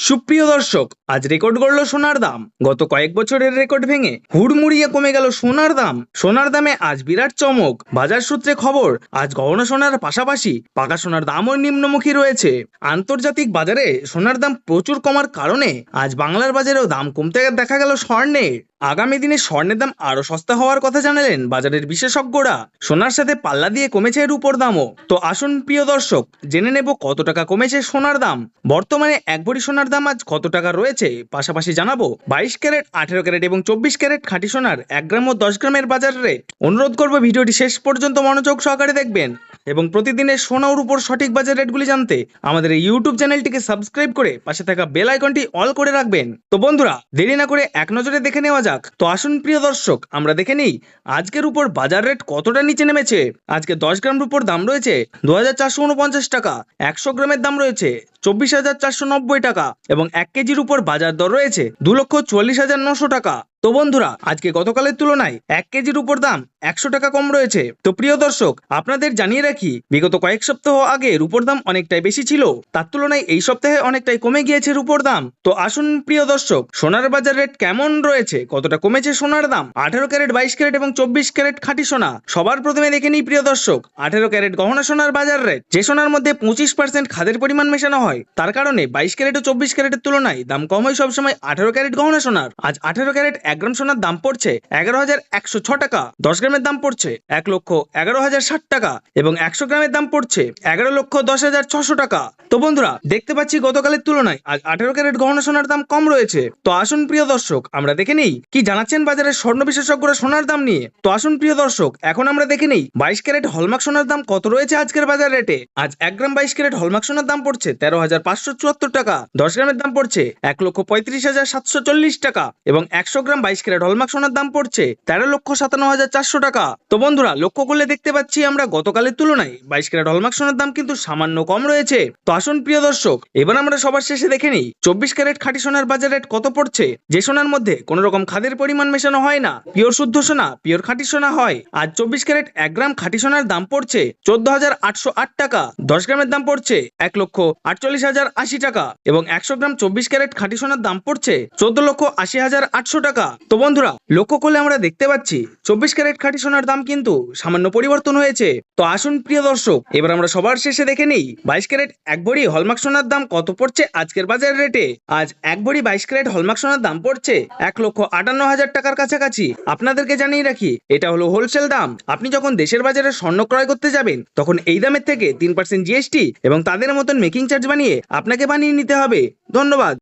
সুপ্রিয় দর্শক, আজ রেকর্ড গড়ল সোনার দাম। গত কয়েক বছরের রেকর্ড ভেঙে হুড়মুড়িয়ে কমে গেল সোনার দাম। সোনার দামে আজ বিরাট চমক। বাজার সূত্রে খবর, আজ গহনা সোনার পাশাপাশি পাকা সোনার দামও নিম্নমুখী রয়েছে। আন্তর্জাতিক বাজারে সোনার দাম প্রচুর কমার কারণে আজ বাংলার বাজারেও দাম কমতে দেখা গেল স্বর্ণের। আগামী দিনে স্বর্ণের দাম আরো সস্তা হওয়ার কথা জানালেন বাজারের বিশেষজ্ঞরা। সোনার সাথে পাল্লা দিয়ে কমেছে রূপোর দামও। তো আসুন প্রিয় দর্শক, জেনে নেব কত টাকা কমেছে সোনার দাম। বর্তমানে এক ভরি সোনার দাম আজ কত টাকা রয়েছে, পাশাপাশি জানাবো 22 ক্যারেট, 18 ক্যারেট এবং 24 ক্যারেট খাঁটি সোনার 1 গ্রাম ও 10 গ্রামের বাজার রেট। অনুরোধ করব ভিডিওটি শেষ পর্যন্ত মনোযোগ সহকারে দেখবেন এবং প্রতিদিনের সোনা ও রূপোর সঠিক বাজার রেটগুলি জানতে আমাদের এই ইউটিউব চ্যানেলটিকে সাবস্ক্রাইব করে পাশে থাকা বেল আইকনটি অল করে রাখবেন। তো বন্ধুরা, দেরি না করে এক নজরে দেখে নেওয়া যাক। তো আসুন প্রিয় দর্শক, আমরা দেখে নিই আজকের উপর বাজার রেট কতটা নিচে নেমেছে। আজকে 10 গ্রাম রূপোর দাম রয়েছে 2449 টাকা, 100 গ্রামের দাম রয়েছে 24,490 টাকা এবং 1 কেজির উপর বাজার দর রয়েছে 2,44,900 টাকা। তো বন্ধুরা, আজকে গতকালের তুলনায় 1 কেজির উপর দাম 100 টাকা কম রয়েছে। তো প্রিয় দর্শক, আপনাদের জানিয়ে রাখি, বিগত কয়েক সপ্তাহ আগে রূপোর দাম অনেকটাই বেশি ছিল, তার তুলনায় এই সপ্তাহে অনেকটাই কমে গিয়েছে রূপোর দাম। তো আসুন প্রিয় দর্শক, সোনার বাজার রেট কেমন রয়েছে, কতটা কমেছে সোনার দাম। 18 ক্যারেট, 22 ক্যারেট এবং 24 ক্যারেট খাঁটি সোনা। সবার প্রথমে দেখে নিই প্রিয় দর্শক 18 ক্যারেট গহনা সোনার বাজার রেট। যে সোনার মধ্যে 25% খাদের পরিমাণ মেশানো হয়, তার কারণে 22 ক্যারেট ও 24 ক্যারেটের তুলনায় দাম কম হয় সবসময় 18 ক্যারেট গহনা সোনার। আজ 18 ক্যারেট 1 গ্রাম সোনার দাম পড়ছে 11,106 টাকা, 10 গ্রামের দাম পড়ছে 1,11,060 টাকা এবং 100 গ্রামের দাম পড়ছে 11,10,600 টাকা। তো বন্ধুরা, দেখতে পাচ্ছি গতকালের তুলনায় আজ 18 ক্যারেট গহনা সোনার দাম কম রয়েছে। তো আসুন প্রিয় দর্শক, আমরা দেখে নেই কি জানাচ্ছেন বাজারের স্বর্ণ বিশেষজ্ঞরা সোনার দাম নিয়ে। তো আসুন প্রিয় দর্শক, এখন আমরা দেখে নেই 22 ক্যারেট হলমার্ক সোনার দাম কত রয়েছে আজকের বাজার রেটে। আজ 1 গ্রাম 22 ক্যারেট হলমার্ক সোনার দাম পড়ছে 13,574 টাকা, 10 গ্রামের দাম পড়ছে 1,35,740 টাকা এবং 100 গ্রাম 22 ক্যারেট হলমার্ক সোনার দাম পড়ছে 13,57,400 টাকা। তো বন্ধুরা, লক্ষ্য করলে দেখতে পাচ্ছি আমরা গতকালের তুলনায় 22 ক্যারেট হলমার্ক সোনার দাম কিন্তু সামান্য কম রয়েছে। তো আসুন প্রিয় দর্শক, এবার আমরা সবার শেষে দেখে নিই 24 ক্যারেট খাঁটি সোনার বাজার রেট কত পড়ছে। যে সোনার মধ্যে কোন রকম খাদের পরিমাণ মেশানো হয় না, পিওর শুদ্ধ সোনা, পিওর খাঁটি সোনা হয়। আজ 24 ক্যারেট 1 গ্রাম খাঁটি সোনার দাম পড়ছে 14,808 টাকা, 10 গ্রামের দাম পড়ছে 1,48,080 টাকা এবং 100 গ্রাম 24 ক্যারেট খাঁটি সোনার দাম পড়ছে 14,80,800 টাকা। তো বন্ধুরা, লক্ষ্য করলে আমরা দেখতে পাচ্ছি 24 ক্যারেট খাঁটি সোনার দাম কিন্তু সামান্য পরিবর্তন হয়েছে। তো আসুন প্রিয় দর্শক, এবার আমরা সবার শেষে দেখে নেই 22 ক্যারেট 1 ভরি হলমার্ক সোনার দাম কত পড়ছে আজকের বাজার রেটে। আজ 1 ভরি 22 ক্যারেট হলমার্ক সোনার দাম পড়ছে 1,58,000 টাকার কাছাকাছি। আপনাদেরকে জানিয়ে রাখি, এটা হলো হোলসেল দাম। আপনি যখন দেশের বাজারে স্বর্ণ ক্রয় করতে যাবেন, তখন এই দামের থেকে 3% জিএসটি এবং তাদের মতন মেকিং চার্জ বানিয়ে আপনাকে বানিয়ে নিতে হবে। ধন্যবাদ।